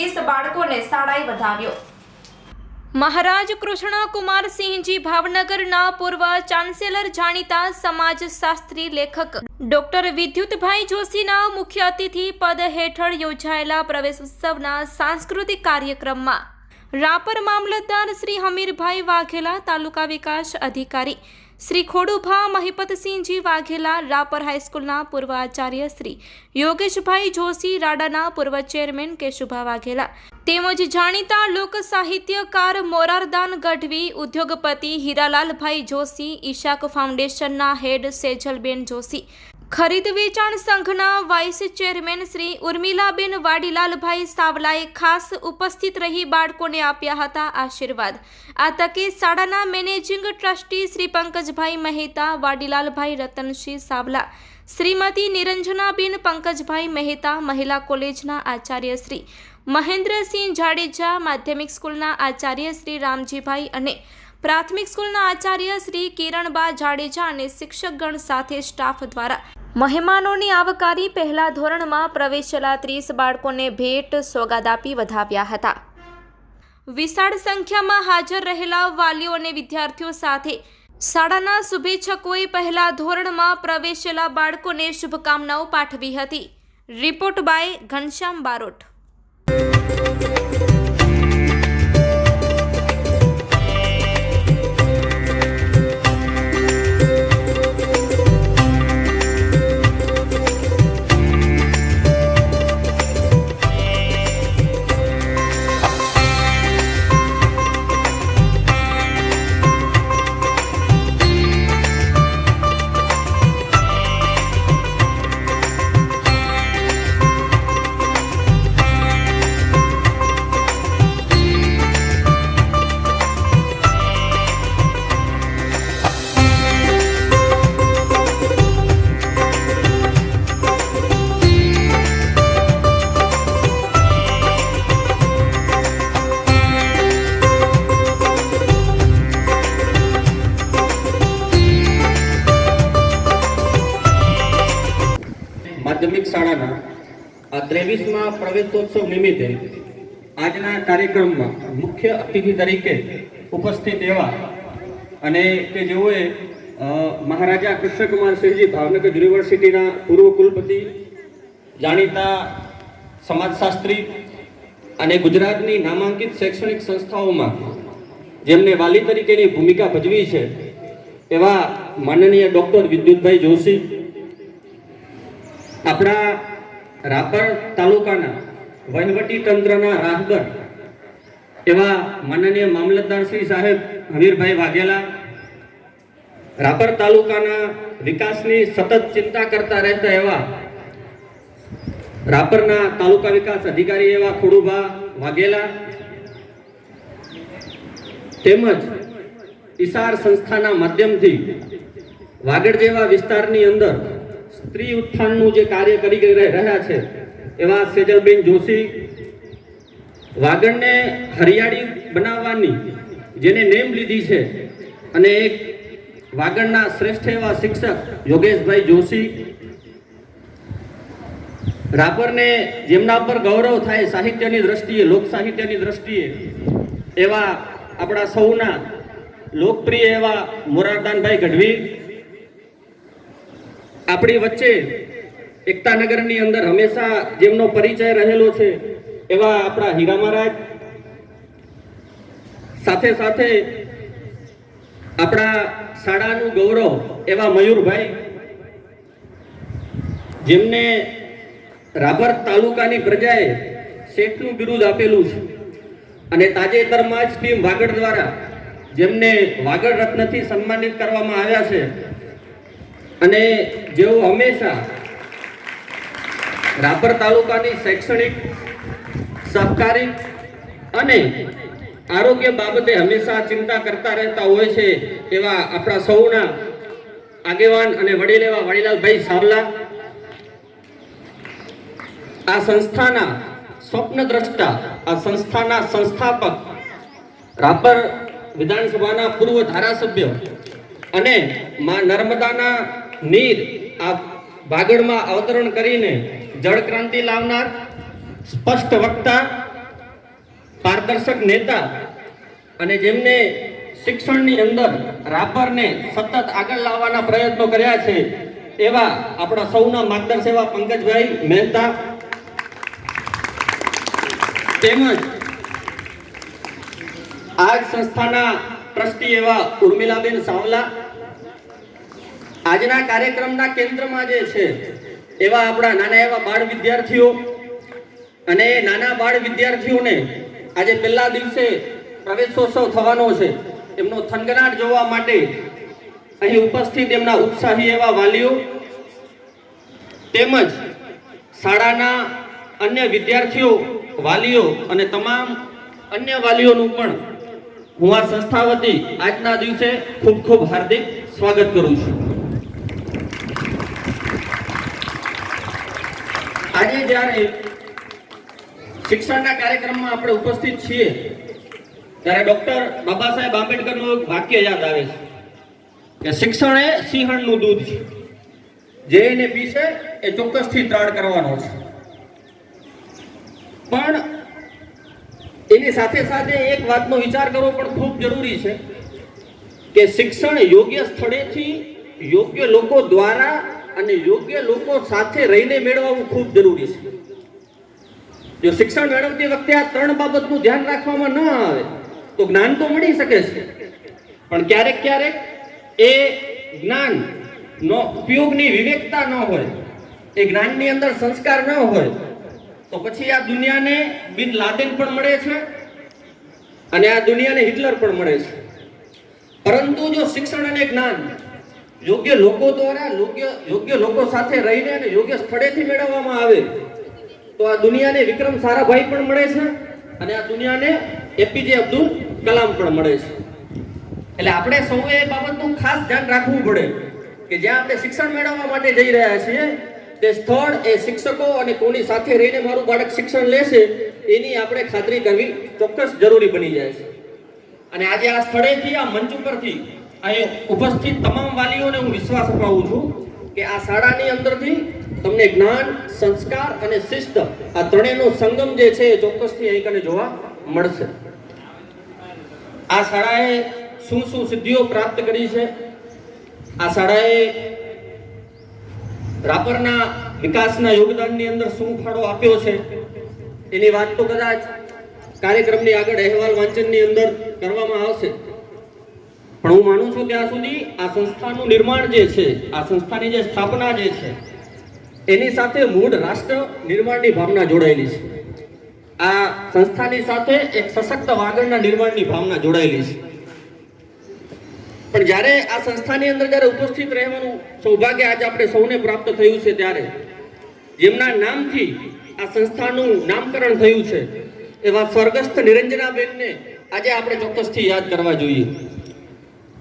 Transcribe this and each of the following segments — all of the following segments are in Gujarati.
30 બાળકોને શાળાએ વધાવ્યો। મહારાજ કૃષ્ણકુમારસિંહજી ભાવનગરના પૂર્વ ચાન્સેલર જાણીતા સમાજશાસ્ત્રી લેખક ડોક્ટર વિદ્યુતભાઈ જોશીના મુખ્ય અતિથિ પદ હેઠળ યોજાયેલા પ્રવેશ ઉત્સવના સાંસ્કૃતિક કાર્યક્રમમાં રાપર મામલતદાર શ્રી હમીરભાઈ વાઘેલા, તાલુકા વિકાસ અધિકારી શ્રી ખોડુભા મહિપતસિંહજી વાઘેલા, રાપર હાઈસ્કૂલના પૂર્વ આચાર્ય શ્રી યોગેશભાઈ જોશી, રાડાના પૂર્વ ચેરમેન કેશુભા વાઘેલા તેમજ જાણીતા લોક સાહિત્યકાર મોરારદાન ગઢવી, ઉદ્યોગપતિ હીરાલાલભાઈ જોશી, ઈશાક ફાઉન્ડેશનના હેડ સેજલબેન જોશી, ખરીદ વેચાણ સંઘના વાઇસ ચેરમેન શ્રી ઉર્મિલાબેન વાડીલાલભાઈ સાવલાએ ખાસ ઉપસ્થિત રહી બાળકોને આપ્યા હતા આશીર્વાદ। આ તકે શાળાના મેનેજિંગ ટ્રસ્ટી શ્રી પંકજભાઈ મહેતા, વાડીલાલભાઈ રતનસિંહ સાવલા, શ્રીમતી નિરંજનાબેન પંકજભાઈ મહેતા, મહિલા કોલેજના આચાર્ય શ્રી મહેન્દ્રસિંહ જાડેજા, માધ્યમિક સ્કૂલના આચાર્ય શ્રી રામજીભાઈ અને પ્રાથમિક સ્કૂલના આચાર્ય શ્રી કિરણબા જાડેજા અને શિક્ષકગણ સાથે સ્ટાફ દ્વારા મહેમાનોની આવકારી પહેલા ધોરણમાં પ્રવેશેલા 30 બાળકોને ભેટ સોગાદ આપી વધાવ્યા હતા। વિશાળ સંખ્યામાં હાજર રહેલા વાલીઓ અને વિદ્યાર્થીઓ સાથે શાળાના શુભેચ્છકોએ પહેલા ધોરણમાં પ્રવેશેલા બાળકોને શુભકામનાઓ પાઠવી હતી। Report by Ghanshyam Barot. માધ્યમિક શાળાના આ 23મા પ્રવેશોત્સવ નિમિત્તે આજના કાર્યક્રમમાં મુખ્ય અતિથિ તરીકે ઉપસ્થિત એવા અને કે જેઓએ મહારાજા કૃષ્ણકુમારસિંહજી ભાવનગર યુનિવર્સિટીના પૂર્વ કુલપતિ, જાણીતા સમાજશાસ્ત્રી અને ગુજરાતની નામાંકિત શૈક્ષણિક સંસ્થાઓમાં જેમને વાલી તરીકેની ભૂમિકા ભજવી છે એવા માનનીય ડોક્ટર વિદ્યુતભાઈ જોશી, આપણા રાપર તાલુકાના વહીવટી તંત્રના રાહબર એવા માનનીય મામલતદાર શ્રી સાહેબ હમીરભાઈ વાઘેલા, રાપર તાલુકાના વિકાસની સતત ચિંતા કરતા રહેતા એવા રાપરના તાલુકા વિકાસ અધિકારી એવા ખોડુભા વાઘેલા, તેમજ ઈશાર સંસ્થાના માધ્યમથી વાગડ જેવા વિસ્તારની અંદર સ્ત્રી ઉત્થાનનું જે કાર્ય કરી રહ્યા છે એવા સેજલબેન જોશી, વાગડને હરિયાળી બનાવવાની જેને નેમ લીધી છે અને એક વાગડના શ્રેષ્ઠ એવા શિક્ષક યોગેશભાઈ જોશી, રાપરને જેમના પર ગૌરવ થાય સાહિત્યની દ્રષ્ટિએ, લોક સાહિત્યની દ્રષ્ટિએ એવા આપણા સૌના લોકપ્રિય એવા મોરારદાનભાઈ ગઢવી, આપણી વચ્ચે એકતાનગરની અંદર હંમેશા જેમનો પરિચય રહેલો છે એવા આપણા હીરા મહારાજ, સાથે સાથે આપણા શાળાનું ગૌરવ એવા મયુરભાઈ, જેમને રાપર તાલુકાની પ્રજાએ શેઠનું બિરુદ આપેલું છે અને તાજેતરમાં જ ટીમ વાગડ દ્વારા જેમને વાગડ રત્નથી સન્માનિત કરવામાં આવ્યા છે અને જેઓ હંમેશા રાપર તાલુકાની શૈક્ષણિક, સહકારી અને આરોગ્ય બાબતે હંમેશા ચિંતા કરતા રહેતા હોય છે એવા આપણા સૌના આગેવાન અને વડીલ એવા વાડીલાલભાઈ સાવલા, આ સંસ્થાના સ્વપ્નદ્રષ્ટા, આ સંસ્થાના સંસ્થાપક, રાપર વિધાનસભાના પૂર્વ ધારાસભ્ય અને માં નર્મદાના નીર આ વાગડમાં અવતરણ કરીને જળ ક્રાંતિ લાવનાર સ્પષ્ટ વક્તા પારદર્શક નેતા અને જેમને શિક્ષણની અંદર રાપરને સતત આગળ લાવવાના પ્રયત્નો કર્યા છે એવા આપણા સૌના માર્ગદર્શક એવા પંકજભાઈ મહેતા તેમજ આ જ સંસ્થાના ટ્રસ્ટી એવા ઉર્મિલાબેન સાવલા, આજના કાર્યક્રમના કેન્દ્રમાં જે છે એવા આપણા નાના એવા બાળ વિદ્યાર્થીઓ અને નાના બાળ વિદ્યાર્થીઓને આજે પહેલા દિવસે પ્રવેશોત્સવ થવાનો છે, એમનો થનગનાટ જોવા માટે અહીં ઉપસ્થિત એમના ઉત્સાહી એવા વાલીઓ તેમજ શાળાના અન્ય વિદ્યાર્થીઓ, વાલીઓ અને તમામ અન્ય વાલીઓનું પણ હું આ સંસ્થા વતી આજના દિવસે ખૂબ ખૂબ હાર્દિક સ્વાગત કરું છું. આજે જ્યારે શિક્ષણના કાર્યક્રમમાં આપણે ઉપસ્થિત છીએ ત્યારે ડોક્ટર બાબા સાહેબ આંબેડકરનું એક વાક્ય યાદ આવે છે કે શિક્ષણ એ સિંહણનું દૂધ છે, જે એને પીશે એ ચોક્કસથી ત્રાણ કરવાનો છે. પણ એની સાથે સાથે એક વાતનો વિચાર કરવો પણ ખૂબ જરૂરી છે કે શિક્ષણ યોગ્ય સ્થળેથી યોગ્ય લોકો દ્વારા અને યોગ્ય લોકો સાથે રહીને મેળવવું ખૂબ જરૂરી છે. જો શિક્ષણ મેળવતી વખતે આ ત્રણ બાબતનું ધ્યાન રાખવામાં ન આવે તો જ્ઞાન તો મળી શકે છે, પણ ક્યારેક ક્યારેક એ જ્ઞાન નો ઉપયોગની વિવેકતા ન હોય, એ જ્ઞાનની અંદર સંસ્કાર ન હોય તો પછી આ દુનિયાને બિન લાદેન પણ મળે છે અને આ દુનિયાને હિટલર પણ મળે છે. પરંતુ જો શિક્ષણ અને જ્ઞાન યોગ્ય લોકો દ્વારા યોગ્ય લોકો સાથે રહીને અને યોગ્ય સ્થળેથી મેળવવામાં આવે તો આ દુનિયાને વિક્રમ સારાભાઈ પણ મળે છે અને આ દુનિયાને એપીજે અબ્દુલ કલામ પણ મળે છે. એટલે આપણે સૌએ એ બાબતનું ખાસ ધ્યાન રાખવું પડે કે જ્યાં આપણે શિક્ષણ મેળવવા માટે જઈ રહ્યા છીએ તે સ્થળ એ શિક્ષકો અને કોની સાથે રહીને મારું બાળક શિક્ષણ લેશે એની આપણે ખાતરી કરવી ચોક્કસ જરૂરી બની જાય છે. અને આજે આ સ્થળેથી આ મંચ ઉપરથી અહીં ઉપસ્થિત તમામ વાલીઓને હું વિશ્વાસ અપાવું છું કે આ શાળાની અંદરથી તમને જ્ઞાન, સંસ્કાર અને શિસ્ત આ ત્રણેયનો સંગમ જે છે એ ચોક્કસથી અહીં કને જોવા મળશે. આ શાળાએ શું શું સિદ્ધિઓ પ્રાપ્ત કરી છે, આ શાળાએ રાપરના વિકાસના યોગદાનની અંદર શું ફાળો આપ્યો છે એની વાત તો કદાચ કાર્યક્રમની આગળ અહેવાલ વાંચનની અંદર કરવામાં આવશે. પણ હું માનું છું ત્યાં સુધી આ સંસ્થાનું નિર્માણ જે છે, આ સંસ્થાની જે સ્થાપના જે છે એની સાથે મૂળ રાષ્ટ્ર નિર્માણની ભાવના જોડાયેલી છે. આ સંસ્થાની સાથે એક સશક્ત વાગડના નિર્માણની ભાવના જોડાયેલી છે. પણ જ્યારે આ સંસ્થાની અંદર જ્યારે ઉપસ્થિત રહેવાનું સૌભાગ્ય આજે આપણે સૌને પ્રાપ્ત થયું છે ત્યારે જેમના નામથી આ સંસ્થાનું નામકરણ થયું છે એવા સ્વર્ગસ્થ નિરંજનાબેનને આજે આપણે ચોક્કસથી યાદ કરવા જોઈએ.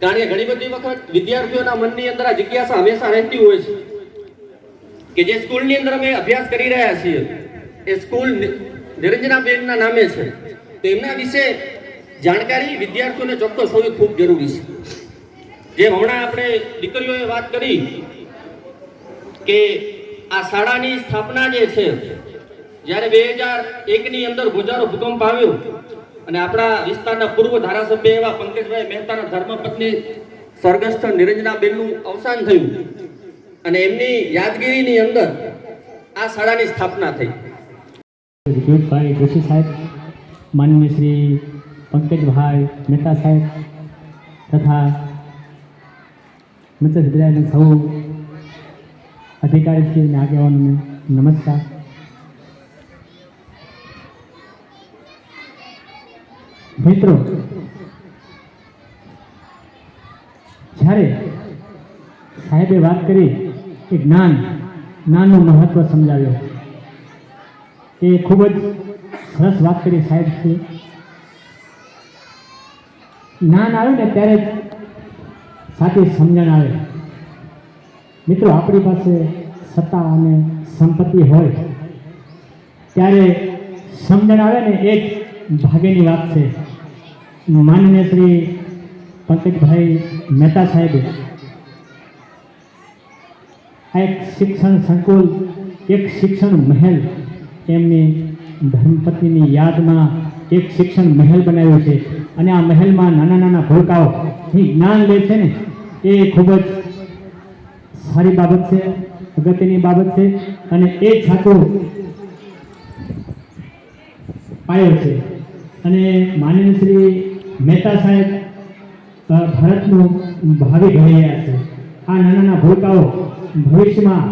કારણ કે ઘણી બધી વખત વિદ્યાર્થીઓના મનની અંદર આ જિજ્ઞાસા હંમેશા રહેતી હોય છે કે જે સ્કૂલની અંદર અમે અભ્યાસ કરી રહ્યા છીએ એ સ્કૂલ નિરંજનાબેનના નામે છે, તો એમના વિશે જાણકારી વિદ્યાર્થીઓને ચોક્કસ હોવી ખૂબ જરૂરી છે. જેમ હમણાં આપણે દીકરીઓએ વાત કરી કે આ શાળાની સ્થાપના જે છે જ્યારે 2001ની અંદર ગોજારો ભૂકંપ આવ્યો અને આપણા વિસ્તારના પૂર્વ ધારાસભ્ય એવા પંકજભાઈ મહેતાના ધર્મપત્ની સ્વર્ગસ્થ નિરંજનાબેનનું અવસાન થયું અને એમની યાદગીરીની અંદર આ શાળાની સ્થાપના થઈ. વિદ્યુતભાઈ જોશી સાહેબ, માનનીય શ્રી પંકજભાઈ મહેતા સાહેબ તથા મંચ વિદ્યાલયના સૌ અધિકારીશ્રી અને આગેવાનોને નમસ્કાર. મિત્રો, જ્યારે સાહેબે વાત કરી કે જ્ઞાનનું મહત્વ સમજાવ્યો, એ ખૂબ જ સરસ વાત કરી સાહેબ છે. જ્ઞાન આવે ને ત્યારે જ સાચી સમજણ આવે. મિત્રો, આપણી પાસે સત્તા અને સંપત્તિ હોય ત્યારે સમજણ આવે ને એ જ ભાગ્યની વાત છે. માનનીય શ્રી પંકજભાઈ મહેતા સાહેબે આ એક શિક્ષણ સંકુલ, એક શિક્ષણ મહેલ એમની ધર્મપત્નીની યાદમાં એક શિક્ષણ મહેલ બનાવ્યો છે અને આ મહેલમાં નાના નાના ભૂલકાઓ જ્ઞાન લે છે ને એ ખૂબ જ સારી બાબત છે, અગત્યની બાબત છે અને એ જ સાચો પાયો છે. અને માનનીય શ્રી મહેતા સાહેબ ભારતનું ભાવિ ઘડી રહ્યા છે. આ નાના નાના ભૂલકાઓ ભવિષ્યમાં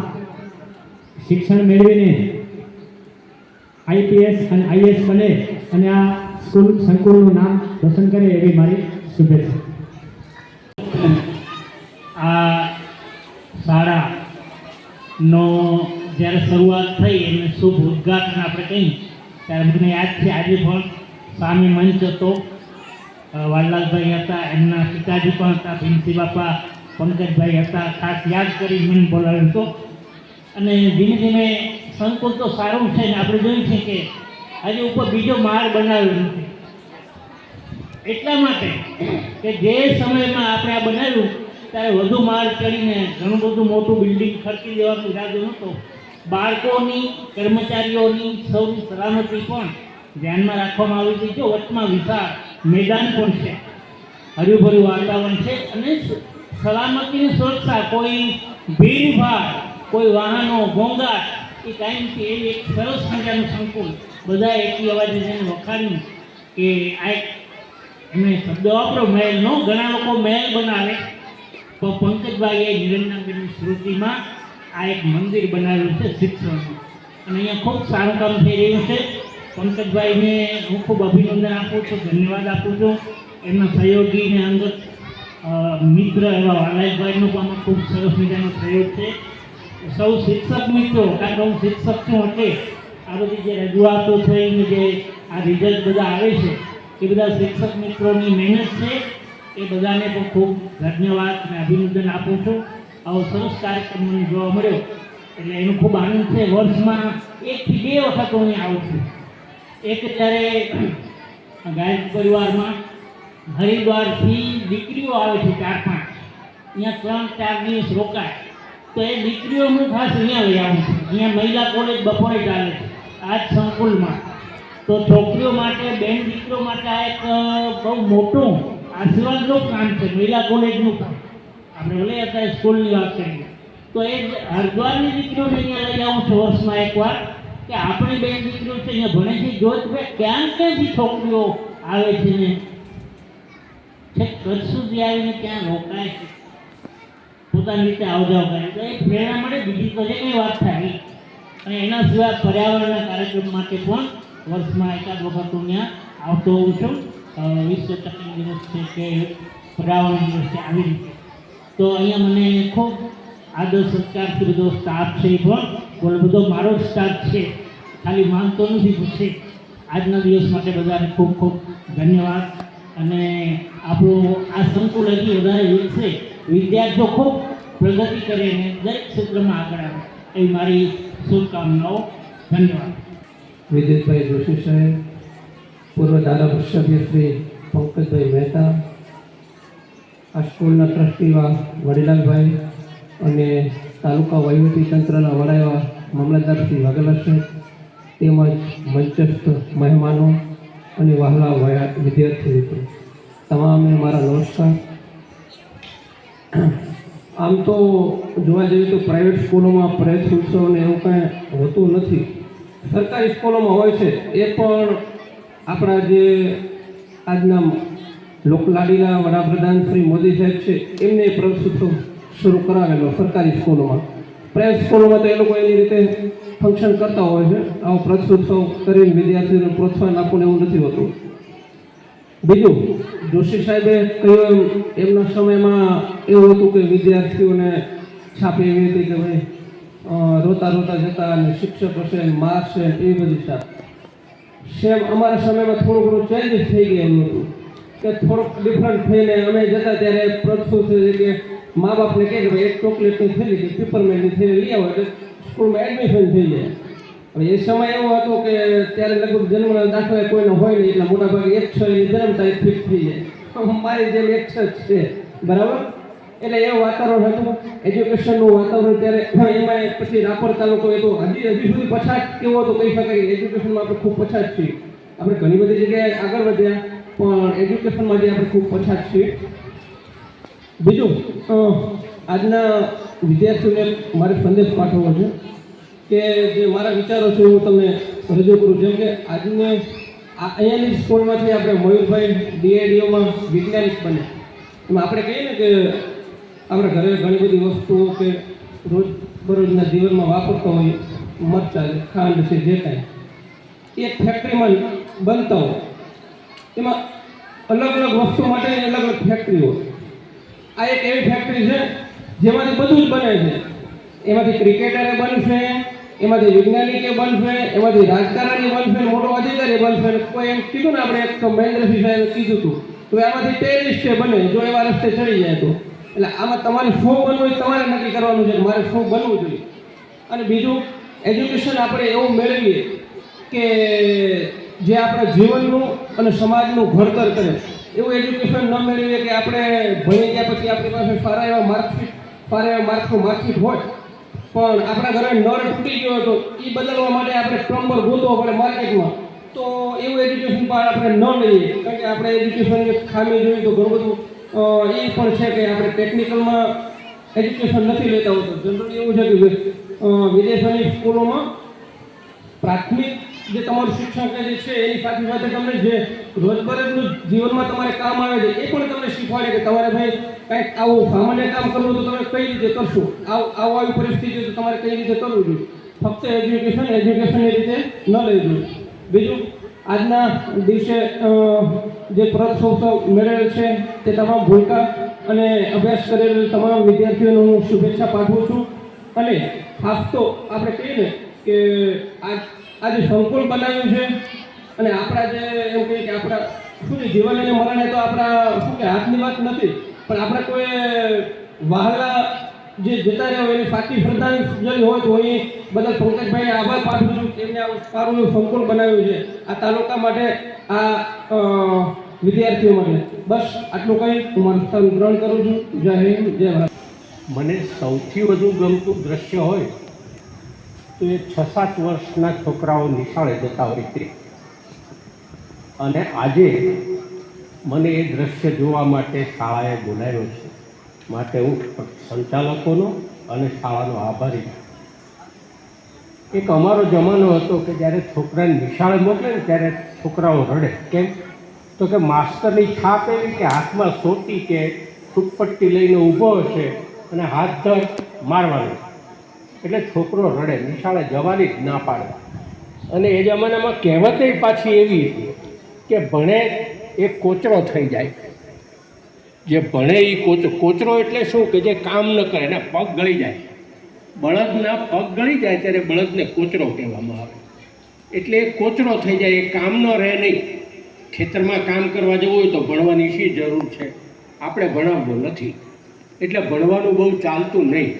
શિક્ષણ મેળવીને IPS અને IAS બને અને આ સંકુલનું નામ રોશન કરે એવી મારી શુભેચ્છા. આ શાળાનો જ્યારે શરૂઆત થઈ અને શુભ ઉદ્ઘાટન આપણે કહ્યું ત્યારે મને યાદ છે આજે પણ સામે મંચ હતો, વાલલાલભાઈ હતા, એમના પિતાજી પણ હતા, ભીમસી બાપા, પંકજભાઈ હતા. ખાસ યાદ કરી મને બોલાવ્યો હતો. અને ધીમે ધીમે સંકુલ તો સારું છે ને આપણે જોયું છે કે આજે ઉપર બીજો માળ બનાવ્યો નથી, એટલા માટે કે જે સમયમાં આપણે આ બનાવ્યું ત્યારે વધુ માળ ચડીને ઘણું બધું મોટું બિલ્ડિંગ ખર્ચી દેવાનો ઈરાદો નહોતો. બાળકોની, કર્મચારીઓની, સૌની સલામતી પણ ધ્યાનમાં રાખવામાં આવી હતી. જો વચમાં વિશાળ મેદાન પણ છે, હર્યુભર્યું વાતાવરણ છે અને સલામતીની સુરક્ષા, કોઈ ભીડભાડ, કોઈ વાહનો, ઘોંઘાટ એ કાંઈ નથી. એ એક સરસ મજાનું સંકુલ બધા એકી અવાજે જેને વખાણ્યું કે આ એક એમને શબ્દ વાપરો મહેલનો. ઘણા લોકો મહેલ બનાવે તો પંકજભાઈએ નિરંજનબેનની સ્મૃતિમાં આ એક મંદિર બનાવેલું છે શિક્ષણનું, અને અહીંયા ખૂબ સારું કામ થઈ રહ્યું છે. પંકજભાઈને હું ખૂબ અભિનંદન આપું છું, ધન્યવાદ આપું છું. એમના સહયોગીને અંગત મિત્ર એવા વાલાભાઈનો પણ ખૂબ સરસ મજાનો સહયોગ છે. સૌ શિક્ષક મિત્રો, કારણ કે હું શિક્ષક છું એટલે આ બધી જે રજૂઆતો થઈને જે આ રિઝલ્ટ બધા આવે છે એ બધા શિક્ષક મિત્રોની મહેનત છે. એ બધાને પણ ખૂબ ધન્યવાદ અને અભિનંદન આપું છું. આવો સરસ કાર્યક્રમ મને જોવા મળ્યો એટલે એનો ખૂબ આનંદ છે. વર્ષમાં 1 થી 2 વખત હું અહીં આવું છું. એક ત્યારે ગાયક પરિવારમાં હરિદ્વારથી દીકરીઓ આવે છે 4-5, અહીંયા 3-4 દિવસ રોકાય તો એ દીકરીઓ હું ખાસ અહીંયા લઈ આવું છું. અહીંયા મહિલા કોલેજ બપોરે ચાલે છે આ જ સંકુલમાં. તો છોકરીઓ માટે, બેન દીકરીઓ માટે આ એક બહુ મોટું આશીર્વાદનું કામ છે, મહિલા કોલેજનું કામ. આપણે ભલે અત્યારે સ્કૂલની વાત કરીએ તો એ હરિદ્વારની દીકરીઓને અહીંયા લઈ આવું છું વર્ષમાં એકવાર, કે આપણી બેન દીકરીઓ છે અહીંયા ભણે છે. જો ક્યાંથી છોકરીઓ આવે છે ને છેક કચ્છ સુધી આવીને ત્યાં રોકાય છે, પોતાની રીતે આવજાવ કરે તો એ પ્રેરણા મળે. બીજી તો જે કંઈ વાત થાય. અને એના સિવાય પર્યાવરણના કાર્યક્રમ માટે પણ વર્ષમાં એકાદ વખત હું ત્યાં આવતો હોઉં છું. વિશ્વ તકની દિવસ છે કે પર્યાવરણ દિવસ છે, આવી રીતે. તો અહીંયા મને ખૂબ આદર સત્કારથી બધો સ્ટાફ છે, એ પણ બધો મારો જ સ્ટાફ છે, ખાલી માંગતો નથી પૂછે. આજના દિવસ માટે બધાને ખૂબ ખૂબ ધન્યવાદ. અને આપણું આ સંકુલ હજી વધારે વિકસે, વિદ્યાર્થીઓ ખૂબ પ્રગતિ કરે અને દરેક ક્ષેત્રમાં આગળ આવે એવી મારી શુભકામનાઓ. ધન્યવાદ. વિદ્યુતભાઈ જોશી સાહેબ, પૂર્વ ધારાસભ્ય સભ્ય શ્રી પંકજભાઈ મહેતા, આ સ્કૂલના ટ્રસ્ટી એવા વડીલાલભાઈ અને તાલુકા વહીવટી તંત્રના વડા એવા મામલતદાર શ્રી વાઘેલા સાહેબ, તેમજ મંચસ્થ મહેમાનો અને વહાલા વિદ્યાર્થી મિત્રો, તમામને મારા નમસ્કાર. આમ તો જોવા જઈએ તો પ્રાઇવેટ સ્કૂલોમાં પ્રેસ ઉત્સવ ને એવું કાંઈ હોતું નથી. સરકારી સ્કૂલોમાં હોય છે. એ પણ આપણા જે આજના લોકલાડીના વડાપ્રધાન શ્રી મોદી સાહેબ છે એમને પ્રવેશ ઉત્સવ શરૂ કરાવેલો સરકારી સ્કૂલોમાં. પ્રાઇવેટ સ્કૂલોમાં તો એ લોકો એની રીતે ફંક્શન કરતા હોય છે. આવો પ્રવેશ ઉત્સવ કરીને વિદ્યાર્થીઓને પ્રોત્સાહન આપવું એવું નથી હોતું. બીજું, જોશી સાહેબે કહ્યું એમના સમયમાં એવું હતું કે વિદ્યાર્થીઓને છાપ એવી હતી કે ભાઈ રોતા રોતા જતા અને શિક્ષકો છે, માર્ક્સ છે, એવી બધી છાપ. સેમ અમારા સમયમાં થોડું ઘણું ચેન્જીસ થઈ ગયેલું હતું કે થોડુંક ડિફરન્ટ થઈને અમે જતા ત્યારે પ્રશ્ન છે કે મા બાપને કહે કે ભાઈ એક ચોકલેટની થેલી કે પેપરમેન્ટની થેલી લઈ આવો એટલે સ્કૂલમાં એડમિશન થઈ જાય. હવે એ સમય એવો હતો કે ત્યારે લગભગ જન્મના દાખલા કોઈને હોય નહીં, એટલે મોટાભાગે 1/6 જન્મ તારીખ ફિક્સ થઈ જાય. મારી જેમ 1/6 છે, બરાબર. એટલે એવું વાતાવરણ હતું એજ્યુકેશનનું વાતાવરણ ત્યારે. એમાં પછી રાપર તાલુકો એ તો હજી સુધી પછાત કેવો હતો કહી શકાય. એજ્યુકેશનમાં આપણે ખૂબ પછાત છીએ. આપણે ઘણી બધી જગ્યાએ આગળ વધ્યા પણ એજ્યુકેશનમાં જે આપણે ખૂબ પછાત છીએ. બીજું આજના વિદ્યાર્થીઓને મારે સંદેશ પાઠવવો છે કે જે મારા વિચારો છે હું તમને રજૂ કરું. જેમ કે આજની અહીંયાની સ્કૂલમાંથી આપણે મયુરભાઈ DIDOમાં વૈજ્ઞાનિક બને, એમાં આપણે કહીએ ને કે આપણે ઘરે ઘણી બધી વસ્તુઓ કે રોજબરોજના જીવનમાં વાપરતા હોઈએ, મરચાં ખાંડ છે જે કાંઈ એક ફેક્ટરીમાં બનતા હોય, એમાં અલગ અલગ વસ્તુ માટે અલગ અલગ ફેક્ટરી હોય. આ એક એવી ફેક્ટરી છે જેમાંથી બધું જ બને છે. એમાંથી ક્રિકેટરે બનશે, એમાંથી વૈજ્ઞાનિકે બનશે, એમાંથી રાજકારણી બનશે, મોટો અધિકારી બનશે. કોઈ એમ કીધું ને આપણે એક મહેન્દ્રસિંહ સાહેબે કીધું હતું તો એમાંથી ટેરરિસ્ટે બને જો એવા રસ્તે ચડી જાય તો. એટલે આમાં તમારે શું બનવું હોય તમારે નક્કી કરવાનું છે કે મારે શું બનવું જોઈએ. અને બીજું એજ્યુકેશન આપણે એવું મેળવીએ કે જે આપણા જીવનનું અને સમાજનું ઘડતર કરે. એવું એજ્યુકેશન ન મેળવીએ કે આપણે ભણી ગયા પછી આપણી પાસે સારા એવા માર્ક્સનું માર્કશીટ હોય પણ આપણા ઘરે નળ તૂટી ગયો હતો એ બદલવા માટે આપણે પ્લમ્બર ગોતવો પડે માર્કેટમાં, તો એવું એજ્યુકેશન પણ આપણે ન લઈએ. કારણ કે આપણે એજ્યુકેશનની ખામી જોઈએ તો ઘણું બધું એ પણ છે કે આપણે ટેકનિકલમાં એજ્યુકેશન નથી લેતા હોતો. જનરલી એવું છે કે વિદેશોની સ્કૂલોમાં પ્રાથમિક જે તમારું શિક્ષણ જે છે એની સાથે સાથે તમને જે રોજબરોજનું જીવનમાં તમારે કામ આવે છે એ પણ તમને શીખવાડે કે તમારે ભાઈ કંઈક આવું સામાન્ય કામ કરવું તો તમે કઈ રીતે કરશો, આવી પરિસ્થિતિ તો તમારે કઈ રીતે કરવું જોઈએ. ફક્ત એજ્યુકેશનની રીતે ન લઈ જોઈએ. બીજું આજના દિવસે જે પ્રથમોત્સવ મેળવેલ છે તે તમામ ભૂલકા અને અભ્યાસ કરેલ તમામ વિદ્યાર્થીઓને હું શુભેચ્છા પાઠવું છું. અને ખાસ તો આપણે કહીએ ને કે આજે સંકુલ બનાવ્યું છે અને આપણા જે એમ કહીએ કે આપણા શું છે જીવન અને મરણ એ તો આપણા શું કે હાથની વાત નથી, પણ આપણે કોઈ વહાલા જે જતા રહ્યા હોય એની સાચી શ્રદ્ધાંજલિ હોય તો અહીં બધા પંકજભાઈને આભાર પાઠવું છું કે એમને આવું સારું એવું સંકુલ બનાવ્યું છે આ તાલુકા માટે, આ વિદ્યાર્થીઓ માટે. બસ આટલું કહી હું મારું સ્થાન ગ્રહણ કરું છું. જય હિન્દ, જય ભારત. મને સૌથી વધુ ગમતું દ્રશ્ય હોય તો એ 6-7 વર્ષના છોકરાઓ નિશાળે જતા હોય તે. અને આજે મને એ દ્રશ્ય જોવા માટે શાળાએ બોલાવ્યો છે, માટે હું સંચાલકોનો અને શાળાનો આભારી છું. એક અમારો જમાનો હતો કે જ્યારે છોકરાને નિશાળે મોકલે ને ત્યારે છોકરાઓ રડે. કેમ તો કે માસ્ટરની છાપ એવી કે હાથમાં સોટી કે ફૂટપટ્ટી લઈને ઊભો હશે અને હાથ ધર મારવાનું, એટલે છોકરો રડે, નિશાળે જવાની જ ના પાડે. અને એ જમાનામાં કહેવત પાછી એવી હતી કે ભણે એ કોચરો થઈ જાય. જે ભણે એ કોચરો એટલે શું કે જે કામ ન કરે ને પગ ગળી જાય. બળદના પગ ગળી જાય ત્યારે બળદને કોચરો કહેવામાં આવે. એટલે એ કોચરો થઈ જાય, એ કામ ન રહે નહીં. ખેતરમાં કામ કરવા જવું હોય તો ભણવાની શી જરૂર છે, આપણે ભણાવવો નથી એટલે ભણવાનું બહુ ચાલતું નહીં.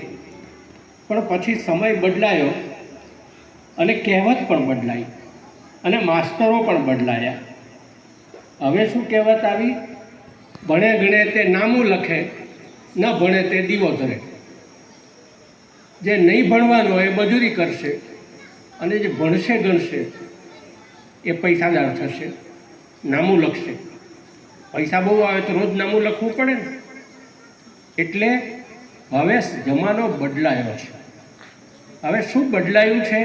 પણ પછી સમય બદલાયો અને કહેવત પણ બદલાઈ અને માસ્તરો પણ બદલાયા. હવે શું કહેવત આવી? ભણે ગણે તે નામું લખે, ન ભણે તે દીવો ધરે. જે નહીં ભણવાનો એ મજૂરી કરશે અને જે ભણશે ગણશે એ પૈસાદાર થશે, નામું લખશે. પૈસા બહુ આવે તો રોજ નામું લખવું પડે ને. એટલે હવે જમાનો બદલાયો છે. હવે શું બદલાયું છે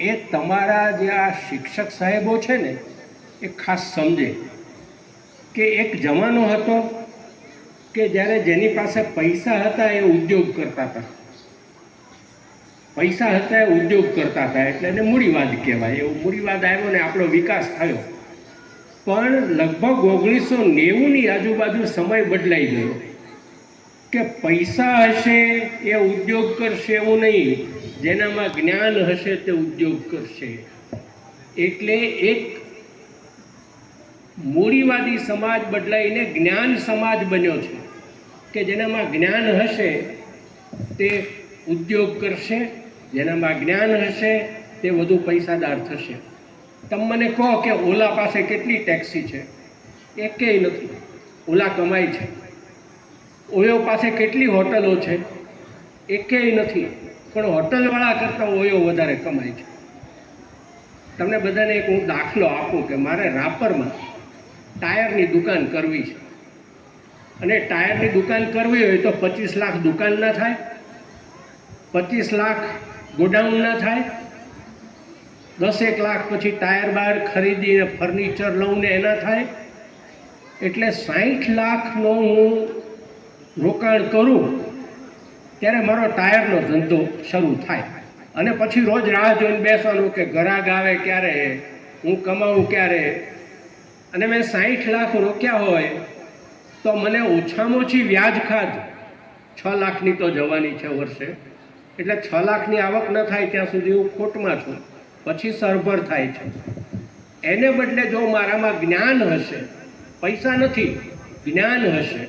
એ તમારા જે આ શિક્ષક સાહેબો છે ને એ ખાસ સમજે કે એક જમાનો હતો કે જ્યારે જેની પાસે પૈસા હતા એ ઉદ્યોગ કરતા હતા. પૈસા હતા એ ઉદ્યોગ કરતા હતા એટલે એને મૂડીવાદ કહેવાય. એવું મૂડીવાદ આવ્યો ને આપણો વિકાસ થયો. પણ લગભગ 1990ની આજુબાજુ સમય બદલાઈ ગયો કે પૈસા હશે એ ઉદ્યોગ કરશે એવું નહીં, જેનામાં જ્ઞાન હશે તે ઉદ્યોગ કરશે. એટલે એક મૂડીવાદી સમાજ બદલાઈને જ્ઞાન સમાજ બન્યો છે કે જેનામાં જ્ઞાન હશે તે ઉદ્યોગ કરશે, જેનામાં જ્ઞાન હશે તે વધુ પૈસાદાર થશે. તમે મને કહો કે ઓલા પાસે કેટલી ટેક્સી છે? એકેય નથી. ઓલા કમાય છે. ઓયો પાસે કેટલી હોટલો છે? એકેય નથી. પણ હોટલવાળા કરતાં ઓયો વધારે કમાય છે. તમને બધાને એક હું દાખલો આપું કે મારે રાપરમાં ટાયરની દુકાન કરવી છે, અને ટાયરની દુકાન કરવી હોય તો 25 લાખ દુકાન ના થાય, 25 લાખ ગોડાઉન ના થાય, 10 લાખ પછી ટાયર બાર ખરીદીને ફર્નિચર લઉં ને એના થાય. એટલે 60 લાખનો હું રોકાણ કરું ત્યારે મારો ટાયરનો ધંધો શરૂ થાય. અને પછી રોજ રાહ જોઈને બેસવાનું કે ગ્રાહક આવે ક્યારે, હું કમાવું ક્યારે. અને મેં 60 લાખ રોક્યા હોય તો મને ઓછામાં ઓછી વ્યાજ ખાધ 6 લાખની તો જવાની છે વર્ષે. એટલે 6 લાખની આવક ન થાય ત્યાં સુધી હું ખોટમાં છું, પછી સરભર થાય છે. એને બદલે જો મારામાં જ્ઞાન હશે, પૈસા નથી, જ્ઞાન હશે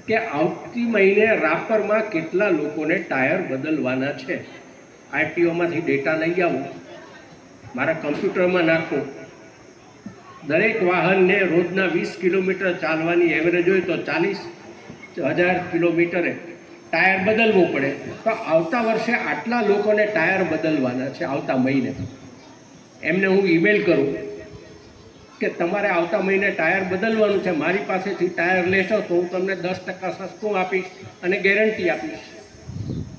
કે આવતી મહિને રાપરમાં કેટલા લોકોને ટાયર બદલવાના છે, આરટીઓમાંથી ડેટા લઈ આવું, મારા કમ્પ્યુટરમાં નાખું, દરેક વાહનને રોજના 20 કિલોમીટર ચાલવાની એવરેજ હોય તો 40,000 કિલોમીટરે ટાયર બદલવું પડે. તો આવતા વર્ષે આટલા લોકોને ટાયર બદલવાના છે આવતા મહિને. એમને હું ઈમેલ કરું કે તમારે આવતા મહિને ટાયર બદલવાનું છે, મારી પાસેથી ટાયર લેશો તો હું તમને 10% સસ્તું આપીશ અને ગેરંટી આપીશ.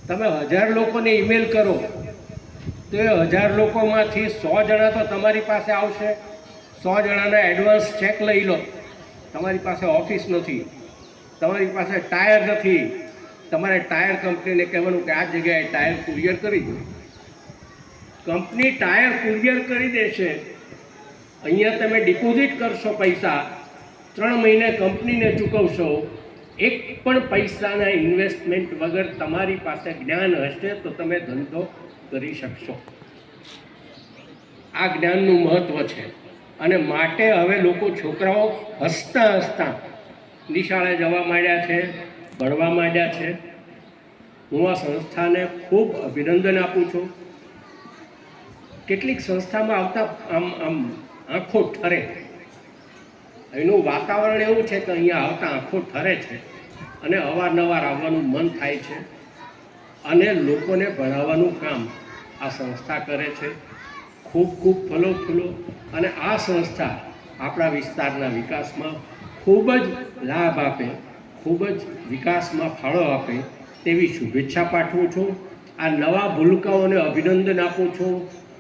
તમે 1000 લોકોને ઈમેલ કરો તો એ 1000 લોકોમાંથી 100 જણા તો તમારી પાસે આવશે. 100 જણાના એડવાન્સ ચેક લઈ લો. તમારી પાસે ઓફિસ નથી, તમારી પાસે ટાયર નથી, તમારે ટાયર કંપનીને કહેવાનું કે આ જગ્યાએ ટાયર કુરિયર કરી દો. કંપની ટાયર કુરિયર કરી દેશે. અહીંયા તમે ડિપોઝિટ કરશો પૈસા, 3 મહિને કંપનીને ચૂકવશો. એક પણ પૈસાના ઇન્વેસ્ટમેન્ટ વગર તમારી પાસે જ્ઞાન હશે તો તમે ધંધો કરી શકશો. આ જ્ઞાનનું મહત્ત્વ છે. અને માટે હવે લોકો, છોકરાઓ હસતા હસતા નિશાળે જવા માંડ્યા છે, ભણવા માંડ્યા છે. હું આ સંસ્થાને ખૂબ અભિનંદન આપું છું. કેટલીક સંસ્થામાં આવતા આમ આંખો ઠરે. એનું વાતાવરણ એવું છે કે અહીંયા આવતા આંખો ઠરે છે અને અવારનવાર આવવાનું મન થાય છે. અને લોકોને ભણાવવાનું કામ આ સંસ્થા કરે છે. ખૂબ ખૂબ ફલો ફૂલો. અને આ સંસ્થા આપણા વિસ્તારના વિકાસમાં ખૂબ જ લાભ આપે, ખૂબ જ વિકાસમાં ફાળો આપે તેવી શુભેચ્છા પાઠવું છું. આ નવા ભૂલકાઓને અભિનંદન આપું છું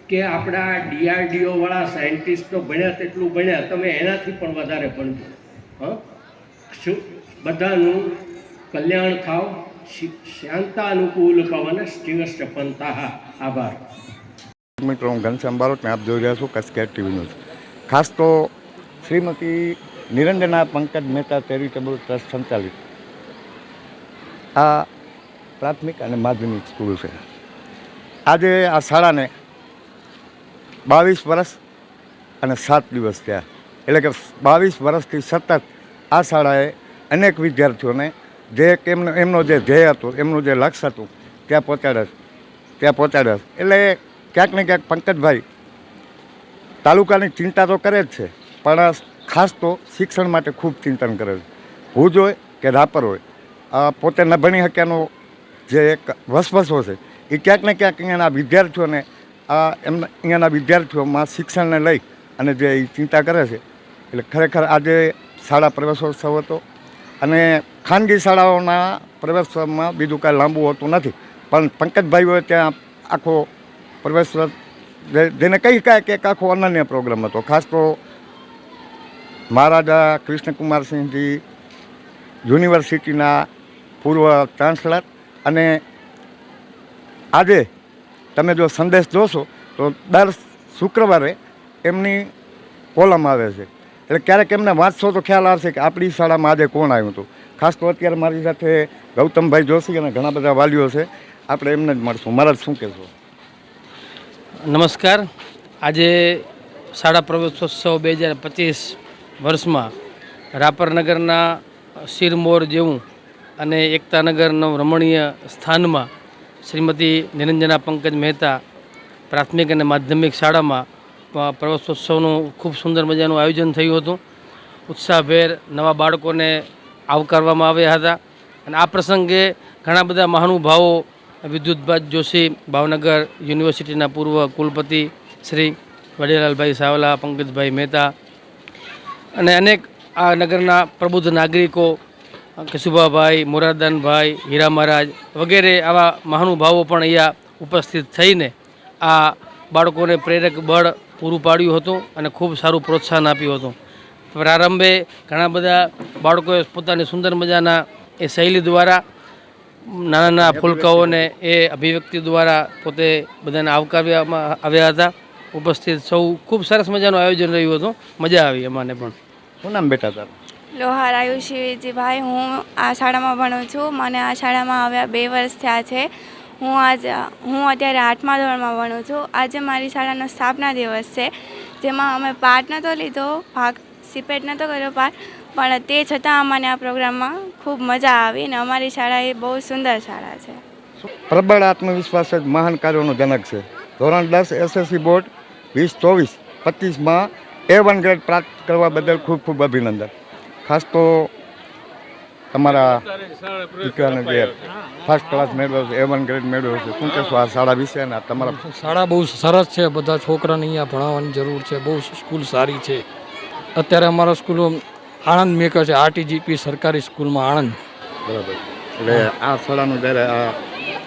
કે આપણા DRDOવાળા સાયન્ટિસ્ટો ભણ્યા તેટલું ભણ્યા, તમે એનાથી પણ વધારે ભણજો. શું બધાનું કલ્યાણ થાવ. શાંતાનુકૂલ પવન શ્રીવસ્ત પંથાહ. આભાર. મિત્રો, હું ઘનશ્યામ બારોટ, આપ જોઈ રહ્યા છો કચ્છ ટીવી ન્યૂઝ. ખાસ તો શ્રીમતી નિરંજના પંકજ મહેતા ચેરિટેબલ ટ્રસ્ટ સંચાલિત આ પ્રાથમિક અને માધ્યમિક સ્કૂલ છે. આજે આ શાળાને 22 વર્ષ અને 7 દિવસ થયા. એટલે કે 22 વર્ષથી સતત આ શાળાએ અનેક વિદ્યાર્થીઓને જે એમનો જે ધ્યેય હતું, એમનું જે લક્ષ્ય હતું ત્યાં પહોંચાડ્યા. એટલે ક્યાંક ને ક્યાંક પંકજભાઈ તાલુકાની ચિંતા તો કરે જ છે, પણ ખાસ તો શિક્ષણ માટે ખૂબ ચિંતન કરે છે. ભુજ હોય કે રાપર હોય, પોતે ન ભણી શક્યાનો જે એક વસવસો છે એ ક્યાંક ને ક્યાંક અહીંયાના વિદ્યાર્થીઓને અહીંયાના વિદ્યાર્થીઓમાં શિક્ષણને લઈ અને જે એ ચિંતા કરે છે. એટલે ખરેખર આજે શાળા પ્રવેશોત્સવ હતો અને ખાનગી શાળાઓના પ્રવેશોત્સવમાં બીજું કાંઈ લાંબુ હોતું નથી, પણ પંકજભાઈઓએ ત્યાં આખો પ્રવેશોત્સવ જેને કહી શકાય કે એક આખો અનન્ય પ્રોગ્રામ હતો. ખાસ તો મહારાજા કૃષ્ણકુમારસિંહજી યુનિવર્સિટીના પૂર્વ ચાન્સલર, અને આજે તમે જો સંદેશ જોશો તો દર શુક્રવારે એમની કોલમ આવે છે. એટલે ક્યારેક એમને વાંચશો તો ખ્યાલ આવશે કે આપણી શાળામાં આજે કોણ આવ્યું હતું. ખાસ તો અત્યારે મારી સાથે ગૌતમભાઈ જોશી અને ઘણા બધા વાલીઓ છે, આપણે એમને જ મળશું. મારા શું કહેશો? નમસ્કાર. આજે શાળા પ્રવેશોત્સવ 2025 વર્ષમાં રાપરનગરના શિરમોર જેવું અને એકતાનગરનું રમણીય સ્થાનમાં શ્રીમતી નિરંજના પંકજ મહેતા પ્રાથમિક અને માધ્યમિક શાળામાં પ્રવેશોત્સવનું ખૂબ સુંદર મજાનું આયોજન થયું હતું. ઉત્સાહભેર નવા બાળકોને આવકારવામાં આવ્યા હતા. અને આ પ્રસંગે ઘણા બધા મહાનુભાવો, વિદ્યુતભાઈ જોશી ભાવનગર યુનિવર્સિટીના પૂર્વ કુલપતિ શ્રી, વડીલાલભાઈ સાવલા, પંકજભાઈ મહેતા અને અનેક આ નગરના પ્રબુદ્ધ નાગરિકો, કેશુભાભાઈ, મોરારદાનભાઈ, હીરા મહારાજ વગેરે આવા મહાનુભાવો પણ અહીંયા ઉપસ્થિત થઈને આ બાળકોને પ્રેરક બળ પૂરું પાડ્યું હતું અને ખૂબ સારું પ્રોત્સાહન આપ્યું હતું. પ્રારંભે ઘણા બધા બાળકોએ પોતાની સુંદર મજાના એ શૈલી દ્વારા નાના નાના ફૂલકાઓને એ અભિવ્યક્તિ દ્વારા પોતે બધાને આવકારવામાં આવ્યા હતા. ઉપસ્થિત સૌ ખૂબ સરસ મજાનું આયોજન રહ્યું હતું, મજા આવી અમાને પણ. શું નામ બેટા તારું? લોહાર આયુષીજીભાઈ, હું આ શાળામાં ભણું છું. મને આ શાળામાં આવ્યા 2 વર્ષ થયા છે. હું અત્યારે 8મા ધોરણમાં ભણું છું. આજે મારી શાળાનો સ્થાપના દિવસ છે, જેમાં અમે પાર્ટ નહોતો લીધો, પાર્ટિસિપેટ નહોતો કર્યો પણ તે છતાં અમને આ પ્રોગ્રામમાં ખૂબ મજા આવી અને અમારી શાળા એ બહુ સુંદર શાળા છે. પ્રબળ આત્મવિશ્વાસ જ મહાન કાર્યોનો જનક છે. ધોરણ 10 SSC બોર્ડ 2024-25માં A1 ગ્રેડ પ્રાપ્ત કરવા બદલ ખૂબ ખૂબ અભિનંદન. ખાસ તો તમારા દીકરાને જે ફર્સ્ટ ક્લાસ મેળવ્યો છે, A1 ગ્રેડ મેળવ્યો છે, શું કહેશો આ શાળા વિશે? અને તમારા શાળા બહુ સરસ છે. બધા છોકરાને અહીંયા ભણાવવાની જરૂર છે. બહુ સ્કૂલ સારી છે. અત્યારે અમારા સ્કૂલો આણંદ મેકર છે, RTGP સરકારી સ્કૂલમાં આણંદ. બરાબર. એટલે આ શાળાનું જ્યારે આ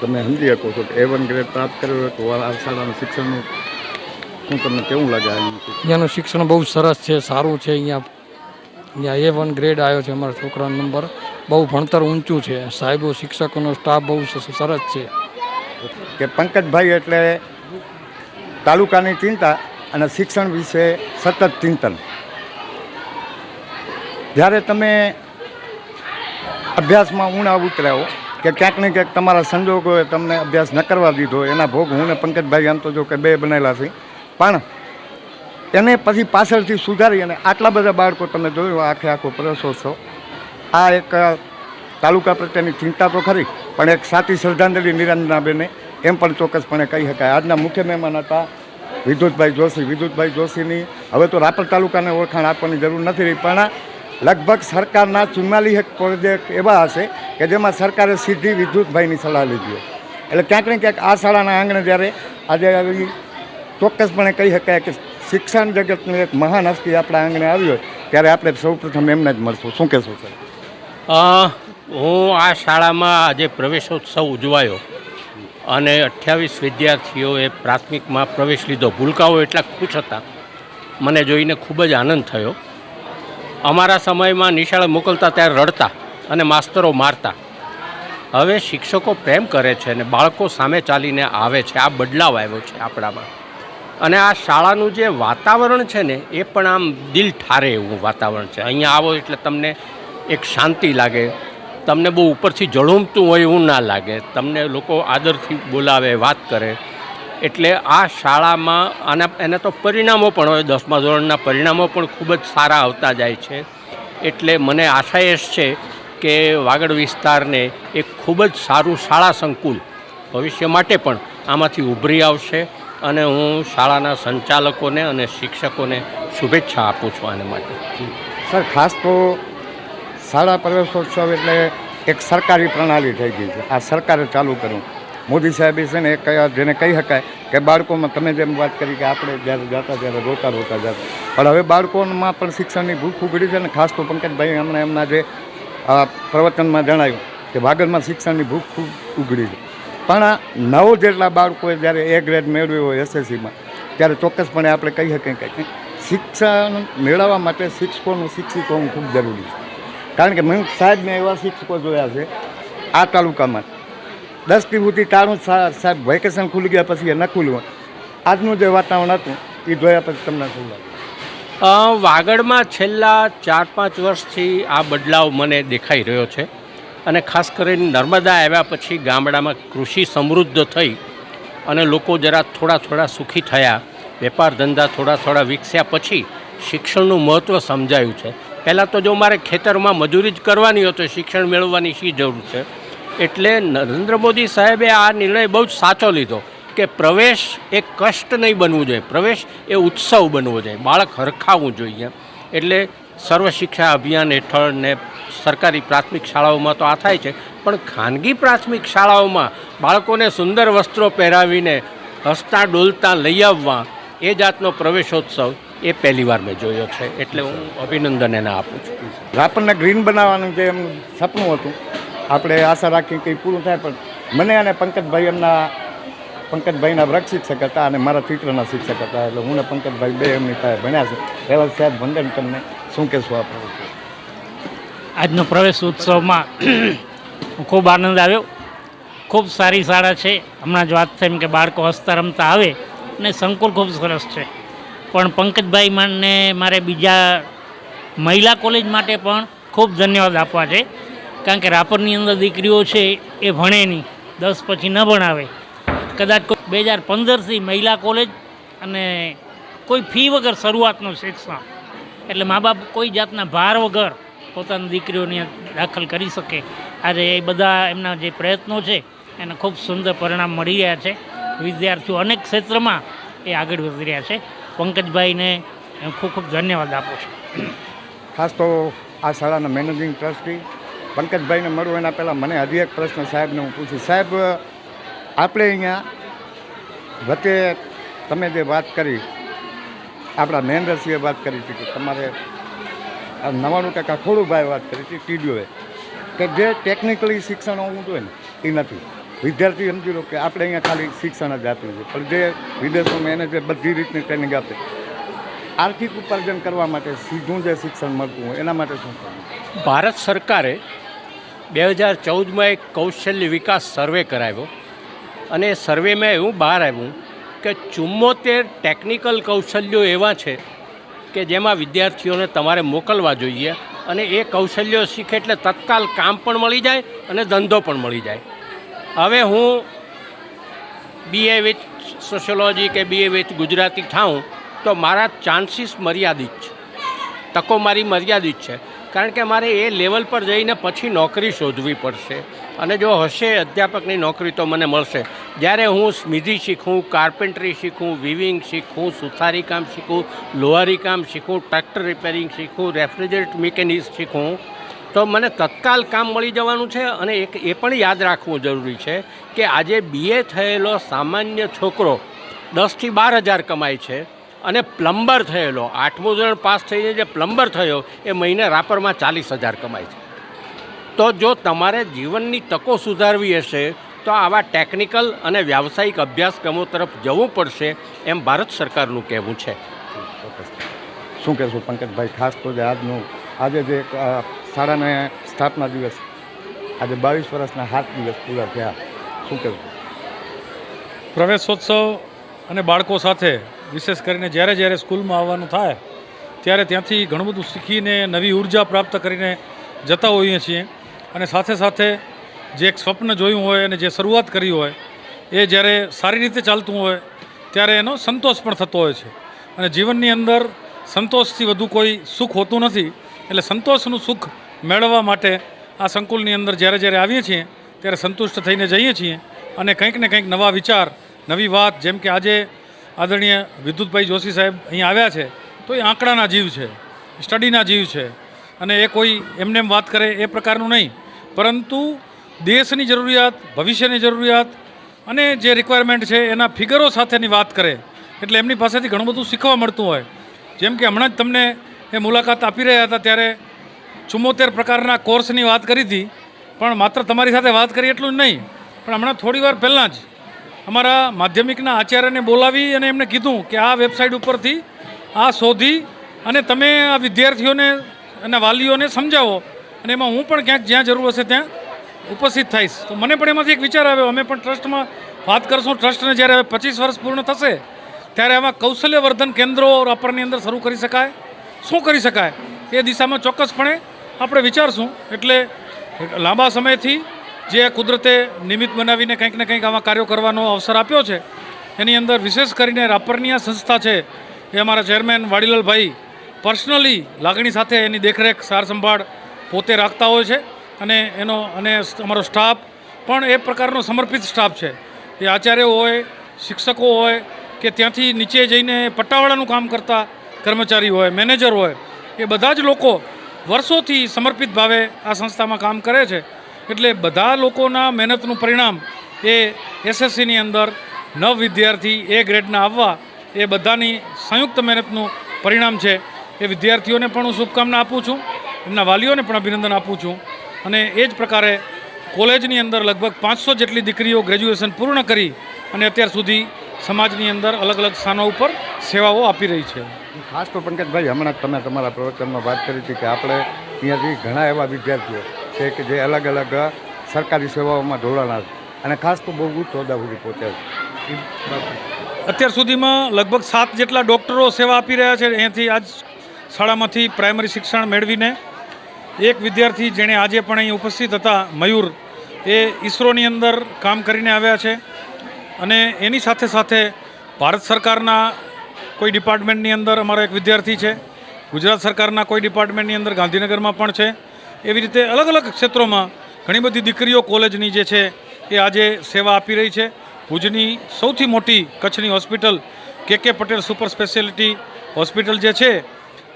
તમે સમજી શકો છો કે A1 ગ્રેડ પ્રાપ્ત કર્યો તો આ શાળાનું શિક્ષણનું શું તમને કેવું લાગે? અહીંયાનું શિક્ષણ બહુ સરસ છે, સારું છે. અહીંયા A1 ગ્રેડ આવ્યો છે. અમારા છોકરાનો નંબર બહુ ભણતર ઊંચું છે. સાહેબો, શિક્ષકોનો સ્ટાફ બહુ સરસ છે. કે પંકજભાઈ એટલે તાલુકાની ચિંતા અને શિક્ષણ વિશે સતત ચિંતન. જ્યારે તમે અભ્યાસમાં ઊંડા ઉતર્યા કે ક્યાંક ને ક્યાંક તમારા સંજોગોએ તમને અભ્યાસ ન કરવા દીધો, એના ભોગ હું ને પંકજભાઈ આમ તો જો કે 2 બનેલા છે, પણ એને પછી પાછળથી સુધારી અને આટલા બધા બાળકો તમે જોયું આખો પ્રવેશોત્સવ. આ એક તાલુકા પ્રત્યેની ચિંતા તો ખરી, પણ એક સાચી શ્રદ્ધાંજલિ નિરંજનાબેને એમ પણ ચોક્કસપણે કહી શકાય. આજના મુખ્ય મહેમાન હતા વિદ્યુતભાઈ જોશી. વિદ્યુતભાઈ જોશીની હવે તો રાપર તાલુકાને ઓળખાણ આપવાની જરૂર નથી રહી, પણ લગભગ સરકારના 44 પ્રોજેક્ટ એવા હશે કે જેમાં સરકારે સીધી વિદ્યુતભાઈની સલાહ લીધી. એટલે ક્યાંક ને ક્યાંક આ શાળાના આંગણે જ્યારે આજે આવી ચોક્કસપણે કહી શકાય કે શિક્ષણ જગતનું એક મહાન હસ્તી આપણા આંગણે આવી હોય ત્યારે આપણે સૌપ્રથમ એમને જ મળશું. શું કહેશો સર? હું આ શાળામાં આજે પ્રવેશોત્સવ ઉજવાયો અને 28 વિદ્યાર્થીઓએ પ્રાથમિકમાં પ્રવેશ લીધો. ભૂલકાઓ એટલા ખુશ હતા, મને જોઈને ખૂબ જ આનંદ થયો. અમારા સમયમાં નિશાળે મોકલતા ત્યારે રડતા અને માસ્તરો મારતા. હવે શિક્ષકો પ્રેમ કરે છે અને બાળકો સામે ચાલીને આવે છે. આ બદલાવ આવ્યો છે આપણામાં. અને આ શાળાનું જે વાતાવરણ છે ને એ પણ આમ દિલ ઠારે એવું વાતાવરણ છે. અહીંયા આવો એટલે તમને એક શાંતિ લાગે, તમને બહુ ઉપરથી ઝળુમતું હોય એવું ના લાગે, તમને લોકો આદરથી બોલાવે, વાત કરે. એટલે આ શાળામાં આના એને તો પરિણામો પણ હોય, 10મા ધોરણના પરિણામો પણ ખૂબ જ સારા આવતા જાય છે. એટલે મને આશા એ છે કે વાગડ વિસ્તારને એક ખૂબ જ સારું શાળા સંકુલ ભવિષ્ય માટે પણ આમાંથી ઉભરી આવશે. અને હું શાળાના સંચાલકોને અને શિક્ષકોને શુભેચ્છા આપું છું આને માટે. સર, ખાસ તો શાળા પ્રવેશોત્સવ એટલે એક સરકારી પ્રણાલી થઈ ગઈ છે. આ સરકારે ચાલુ કર્યું. મોદી સાહેબે છે ને જેને કહી શકાય કે બાળકોમાં તમે જેમ વાત કરી કે આપણે જ્યારે જતા ત્યારે રોતા જતા, પણ હવે બાળકોમાં પણ શિક્ષણની ભૂખ ઉઘડી છે. ને ખાસ તો પંકજભાઈ હમણાં એમના જે પ્રવચનમાં જણાવ્યું કે વાગડમાં શિક્ષણની ભૂખ ખૂબ ઉઘડી છે. પણ 9 જેટલા બાળકોએ જ્યારે A ગ્રેડ મેળવ્યો હોય SSCમાં ત્યારે ચોક્કસપણે આપણે કહી શકીએ કે શિક્ષણ મેળવવા માટે શિક્ષકોનું શિક્ષિત હોવું ખૂબ જરૂરી છે. કારણ કે મેં સાહેબ મેં એવા શિક્ષકો જોયા છે આ તાલુકામાં 10 થી સુધી તારું સાહેબ વેકેશન ખુલી ગયા પછી એ ન ખુલ્યું. આજનું જે વાતાવરણ હતું એ જોયા પછી તમને શું લાગે? વાગડમાં છેલ્લા 4-5 વર્ષથી આ બદલાવ મને દેખાઈ રહ્યો છે. અને ખાસ કરીને નર્મદા આવ્યા પછી ગામડામાં કૃષિ સમૃદ્ધ થઈ અને લોકો જરા થોડા સુખી થયા, વેપાર ધંધા થોડા વિકસ્યા પછી શિક્ષણનું મહત્ત્વ સમજાયું છે. પહેલાં તો જો મારે ખેતરમાં મજૂરી જ કરવાની હોય તો શિક્ષણ મેળવવાની શી જરૂર છે. એટલે નરેન્દ્ર મોદી સાહેબે આ નિર્ણય બહુ જ સાચો લીધો કે પ્રવેશ એ કષ્ટ નહીં બનવું જોઈએ, પ્રવેશ એ ઉત્સવ બનવો જોઈએ, બાળક હરખાવવું જોઈએ. એટલે સર્વ શિક્ષા અભિયાન હેઠળ ને સરકારી પ્રાથમિક શાળાઓમાં તો આ થાય છે, પણ ખાનગી પ્રાથમિક શાળાઓમાં બાળકોને સુંદર વસ્ત્રો પહેરાવીને હસતા ડોલતા લઈ આવવા એ જાતનો પ્રવેશોત્સવ એ પહેલીવાર મેં જોયો છે, એટલે હું અભિનંદન એને આપું છું. રાપરને ગ્રીન બનાવવાનું જે એમ સપનું હતું, આપણે આશા રાખી કંઈ પૂરું થાય. પણ મને અને પંકજભાઈના વર્ગ શિક્ષક હતા અને મારા ચિત્રના શિક્ષક હતા, એટલે હું ને પંકજભાઈ બે એમની પાસે ભણ્યા છે. પહેલાં સાહેબ વંદન તમને શું કહેશું આપણે? આજનો પ્રવેશ ઉત્સવમાં ખૂબ આનંદ આવ્યો. ખૂબ સારી શાળા છે. હમણાં જ વાત થઈ એમ કે બાળકો હસતા રમતા આવે અને સંકુલ ખૂબ સરસ છે. પણ પંકજભાઈ મને મારે બીજા મહિલા કોલેજ માટે પણ ખૂબ ધન્યવાદ આપવા છે, કારણ કે રાપરની અંદર દીકરીઓ છે એ ભણે નહીં, 10 પછી ન ભણાવે. કદાચ કોઈ 2015થી મહિલા કોલેજ અને કોઈ ફી વગર શરૂઆતનું શિક્ષણ, એટલે મા બાપ કોઈ જાતના ભાર વગર પોતાની દીકરીઓને દાખલ કરી શકે. આજે એ બધા એમના જે પ્રયત્નો છે એને ખૂબ સુંદર પરિણામ મળી રહ્યા છે. વિદ્યાર્થીઓ અનેક ક્ષેત્રમાં એ આગળ વધી રહ્યા છે. પંકજભાઈને હું ખૂબ ખૂબ ધન્યવાદ આપું છું. ખાસ તો આ શાળાના મેનેજિંગ ટ્રસ્ટી પંકજભાઈને મળું એના પહેલાં મને હજી એક પ્રશ્ન સાહેબને હું પૂછું. સાહેબ, આપણે અહીંયા વચ્ચે તમે જે વાત કરી, આપણા મહેન્દ્રસિંહે વાત કરી હતી કે તમારે 99% ખોડુભાઈ વાત કરી હતી ટીડીઓએ, કે જે ટેકનિકલી શિક્ષણ હોવું જોઈએ ને એ નથી. વિદ્યાર્થી સમજી લો કે આપણે અહીંયા ખાલી શિક્ષણ જ આપ્યું છે, પણ જે વિદેશોમાં એને જે બધી રીતની ટ્રેનિંગ આપે, આર્થિક ઉપાર્જન કરવા માટે સીધું જે શિક્ષણ મળતું હોય એના માટે શું કરવું? ભારત સરકારે 2014માં એક કૌશલ્ય વિકાસ સર્વે કરાવ્યો અને એ સર્વેમાં એવું બહાર આવ્યું કે 74 ટેકનિકલ કૌશલ્યો એવા છે કે જેમાં વિદ્યાર્થીઓને તમારે મોકલવા જોઈએ અને એ કૌશલ્યો શીખે એટલે તત્કાલ કામ પણ મળી જાય અને ધંધો પણ મળી જાય. હવે હું BA વિથ સોશિયોલોજી કે BA વિથ ગુજરાતી થાઉં તો મારા ચાન્સીસ મર્યાદિત છે, તકો મારી મર્યાદિત છે, કારણ કે મારે એ લેવલ પર જઈને પછી નોકરી શોધવી પડશે. અને જો હશે અધ્યાપકની નોકરી તો મને મળશે. જ્યારે હું સ્મિધી શીખું, કાર્પેન્ટરી શીખું, વિવિંગ શીખું, સુથારી કામ શીખું, લોહારી કામ શીખું, ટ્રેક્ટર રિપેરિંગ શીખું, રેફ્રિજરેટર મિકેનિક્સ શીખું, તો મને તત્કાલ કામ મળી જવાનું છે. અને એ પણ યાદ રાખવું જરૂરી છે કે આજે BA થયેલો સામાન્ય છોકરો 10,000 થી 12,000 કમાય છે અને પ્લમ્બર થયેલો 8મું ધોરણ પાસ થઈને જે પ્લમ્બર થયો એ મહિને રાપરમાં 40,000 કમાય છે. તો જો તમારે જીવનની તકો સુધારવી હશે તો આવા ટેકનિકલ અને વ્યાવસાયિક અભ્યાસક્રમો તરફ જવું પડશે, એમ ભારત સરકારનું કહેવું છે. શું કહેશું પંકજભાઈ? ખાસ તો આજે જે શાળાને સ્થાપના દિવસ, આજે 22 વર્ષના 7 દિવસ પૂરા થયા, શું કહેશું? પ્રવેશોત્સવ અને બાળકો સાથે વિશેષ કરીને જ્યારે સ્કૂલમાં આવવાનું થાય ત્યારે ત્યાંથી ઘણું બધું શીખીને નવી ઉર્જા પ્રાપ્ત કરીને જતા હોઈએ છીએ. અને સાથે સાથે જે એક સ્વપ્ન જોયું હોય અને જે શરૂઆત કરી હોય એ જ્યારે સારી રીતે ચાલતું હોય ત્યારે એનો સંતોષ પણ થતો હોય છે. અને જીવનની અંદર સંતોષથી વધુ કોઈ સુખ હોતું નથી. એટલે સંતોષનું સુખ મેળવવા માટે આ સંકુલની અંદર જ્યારે આવીએ છીએ ત્યારે સંતુષ્ટ થઈને જઈએ છીએ અને કંઈક ને કંઈક નવા વિચાર, નવી વાત, જેમ કે આજે આદરણીય વિદ્યુતભાઈ જોશી સાહેબ અહીંયા આવ્યા છે તો એ આંકડાના જીવ છે, સ્ટડીના જીવ છે. અને એ કોઈ એમને એમ વાત કરે એ પ્રકારનું નહીં, પરંતુ દેશની જરૂરિયાત, ભવિષ્યની જરૂરિયાત અને જે રિક્વાયરમેન્ટ છે એના ફિગરો સાથેની વાત કરે. એટલે એમની પાસેથી ઘણું બધું શીખવા મળતું હોય. જેમ કે હમણાં જ તમને એ મુલાકાત આપી રહ્યા હતા ત્યારે 74 પ્રકારના કોર્સની વાત કરી હતી, પણ માત્ર તમારી સાથે વાત કરી એટલું જ નહીં, પણ હમણાં થોડી વાર પહેલાં જ અમારા માધ્યમિકના આચાર્યને બોલાવી અને એમને કીધું કે આ વેબસાઇટ ઉપરથી આ શોધી અને તમે આ વિદ્યાર્થીઓને અને વાલીઓને સમજાવો અને એમાં હું પણ ક્યાંક જ્યાં જરૂર હશે ત્યાં ઉપસ્થિત થઈશ. તો મને પણ એમાંથી એક વિચાર આવ્યો, અમે પણ ટ્રસ્ટમાં વાત કરશું. ટ્રસ્ટને જ્યારે 25 વર્ષ પૂર્ણ થશે ત્યારે આમાં કૌશલ્યવર્ધન કેન્દ્રો રાપરની અંદર શરૂ કરી શકાય, શું કરી શકાય એ દિશામાં ચોક્કસપણે આપણે વિચારશું. એટલે લાંબા સમયથી જે કુદરતે નિમિત્ત બનાવીને કંઈક ને કંઈક આવા કાર્યો કરવાનો અવસર આપ્યો છે એની અંદર વિશેષ કરીને રાપરની આ સંસ્થા છે એ અમારા ચેરમેન વાડીલાલભાઈ પર્સનલી લાગણી સાથે એની દેખરેખ, સાર સંભાળ પોતે રાખતા હોય છે. અને અમારો સ્ટાફ પણ એ પ્રકારનો સમર્પિત સ્ટાફ છે. એ આચાર્યો હોય, શિક્ષકો હોય કે ત્યાંથી નીચે જઈને પટ્ટાવાળાનું કામ કરતા કર્મચારી હોય, મેનેજર હોય, એ બધા જ લોકો વર્ષોથી સમર્પિત ભાવે આ સંસ્થામાં કામ કરે છે. એટલે બધા લોકોના મહેનતનું પરિણામ એ SSCની અંદર 9 વિદ્યાર્થી A ગ્રેડના આવવા એ બધાની સંયુક્ત મહેનતનું પરિણામ છે. એ વિદ્યાર્થીઓને પણ હું શુભકામના આપું છું, એમના વાલીઓને પણ અભિનંદન આપું છું. અને એ જ પ્રકારે કોલેજની અંદર લગભગ 500 જેટલી દીકરીઓ ગ્રેજ્યુએશન પૂર્ણ કરી અને અત્યાર સુધી સમાજની અંદર અલગ અલગ સ્થાનો ઉપર સેવાઓ આપી રહી છે. ખાસ તો પંકજભાઈ, હમણાં તમે તમારા પ્રવચનમાં વાત કરી હતી કે આપણે અહીંયાથી ઘણા એવા વિદ્યાર્થીઓ છે કે જે અલગ અલગ સરકારી સેવાઓમાં જોડાણા છે અને ખાસ તો બહુ ઉચ્ચ હોદ્દા સુધી પહોંચ્યા છે. અત્યાર સુધીમાં લગભગ 7 જેટલા ડૉક્ટરો સેવા આપી રહ્યા છે. અહીંયાથી આજ શાળામાંથી પ્રાઇમરી શિક્ષણ મેળવીને એક વિદ્યાર્થી જેણે આજે પણ અહીં ઉપસ્થિત હતા, મયુર, એ ઈસરોની અંદર કામ કરીને આવ્યા છે. અને એની સાથે સાથે ભારત સરકારના કોઈ ડિપાર્ટમેન્ટની અંદર અમારો એક વિદ્યાર્થી છે, ગુજરાત સરકારના કોઈ ડિપાર્ટમેન્ટની અંદર ગાંધીનગરમાં પણ છે. એવી રીતે અલગ અલગ ક્ષેત્રોમાં ઘણી બધી દીકરીઓ કોલેજની જે છે એ આજે સેવા આપી રહી છે. ભુજની સૌથી મોટી કચ્છની હોસ્પિટલ કે પટેલ સુપર સ્પેશિયાલિટી હોસ્પિટલ જે છે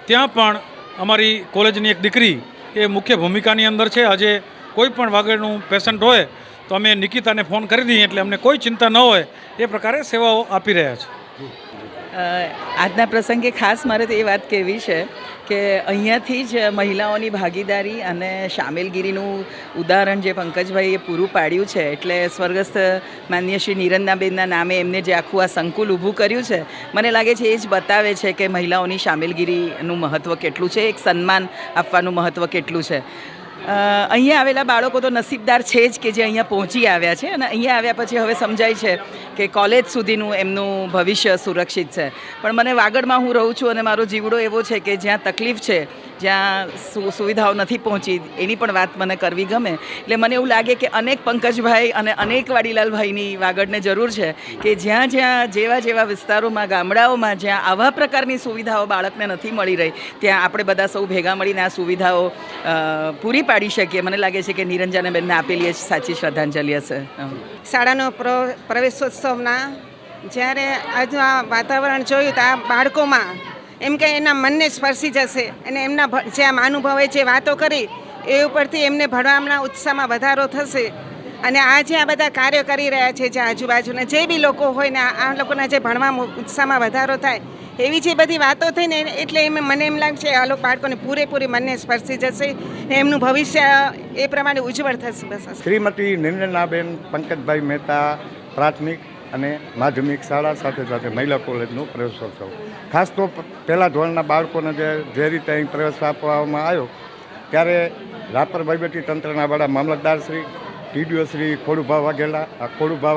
ત્યાં પણ અમારી કોલેજની એક દીકરી એ મુખ્ય ભૂમિકાની અંદર છે. આજે કોઈ પણ વાગડનું પેશન્ટ હોય તો અમે નિકિતાને ફોન કરી દઈએ એટલે અમને કોઈ ચિંતા ન હોય એ પ્રકારે સેવાઓ આપી રહ્યા છે. આજના પ્રસંગે ખાસ મારે તો એ વાત કહેવી છે કે અહીંયાથી જ મહિલાઓની ભાગીદારી અને સામેલગીરીનું ઉદાહરણ જે પંકજભાઈએ પૂરું પાડ્યું છે, એટલે સ્વર્ગસ્થ માનનીય શ્રી નિરંજનાબેનના નામે એમને જે આખું આ સંકુલ ઊભું કર્યું છે, મને લાગે છે એ જ બતાવે છે કે મહિલાઓની સામેલગીરીનું મહત્ત્વ કેટલું છે, એક સન્માન આપવાનું મહત્ત્વ કેટલું છે. અહીંયા આવેલા બાળકો તો નસીબદાર છે જ કે જે અહીંયા પહોંચી આવ્યા છે અને અહીંયા આવ્યા પછી હવે સમજાય છે કે કોલેજ સુધીનું એમનું ભવિષ્ય સુરક્ષિત છે. પણ મને વાગડમાં હું રહું છું અને મારો જીવડો એવો છે કે જ્યાં તકલીફ છે, જ્યાં સુવિધાઓ નથી પહોંચી, એની પણ વાત મને કરવી ગમે. એટલે મને એવું લાગે કે અનેક પંકજભાઈ અને અનેક વાડીલાલભાઈની વાગડને જરૂર છે કે જ્યાં જ્યાં જેવા વિસ્તારોમાં, ગામડાઓમાં જ્યાં આવા પ્રકારની સુવિધાઓ બાળકને નથી મળી રહી, ત્યાં આપણે બધા સૌ ભેગા મળીને આ સુવિધાઓ પૂરી પાડી શકીએ. મને લાગે છે કે નિરંજનાબેનને આપેલી જ સાચી શ્રદ્ધાંજલિ હશે. શાળાનો પ્રવેશોત્સવના જ્યારે આજનું આ વાતાવરણ જોયું તો આ બાળકોમાં એમ કે એના મનને સ્પર્શી જશે અને એમના જે આમ અનુભવે જે વાતો કરી એ ઉપરથી એમને ભણવાના ઉત્સાહમાં વધારો થશે. અને આ જે આ બધા કાર્યો કરી રહ્યા છે, જે આજુબાજુના જે બી લોકો હોય ને આ લોકોના જે ભણવામાં ઉત્સાહમાં વધારો થાય એવી જે બધી વાતો થઈ ને, એટલે મને એમ લાગે છે આ લોકો બાળકોને પૂરેપૂરી મનને સ્પર્શી જશે ને એમનું ભવિષ્ય એ પ્રમાણે ઉજ્જવળ થશે. બસ. શ્રીમતી નિરંજનાબેન પંકજભાઈ મહેતા પ્રાથમિક અને માધ્યમિક શાળા સાથે સાથે મહિલા કોલેજનો પ્રવેશોત્સવ. ખાસ તો પહેલાં ધોરણના બાળકોને જે રીતે અહીં પ્રવેશ આપવામાં આવ્યો ત્યારે રાપર વહીવટી તંત્રના વડા મામલતદાર શ્રી, ટીડીઓ શ્રી ખોડુભા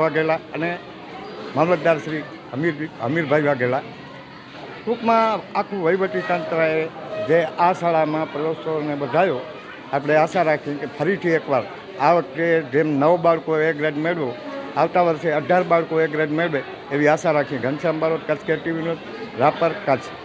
વાઘેલા અને મામલતદાર શ્રી અમીરભાઈ વાઘેલા, ટૂંકમાં આખું વહીવટી તંત્રએ જે આ શાળામાં પ્રવેશોત્સવને વધાયો. આપણે આશા રાખીએ કે ફરીથી એકવાર આ વખતે જેમ 9 બાળકો એ ગ્રેડ મેળવ્યો, આવતા વર્ષે 18 બાળકો એ ગ્રેડ મેળવે એવી આશા રાખી. ઘનશ્યામ બારોટ, કચ્છ કે ટીવી ન્યૂઝ, રાપર, કચ્છ.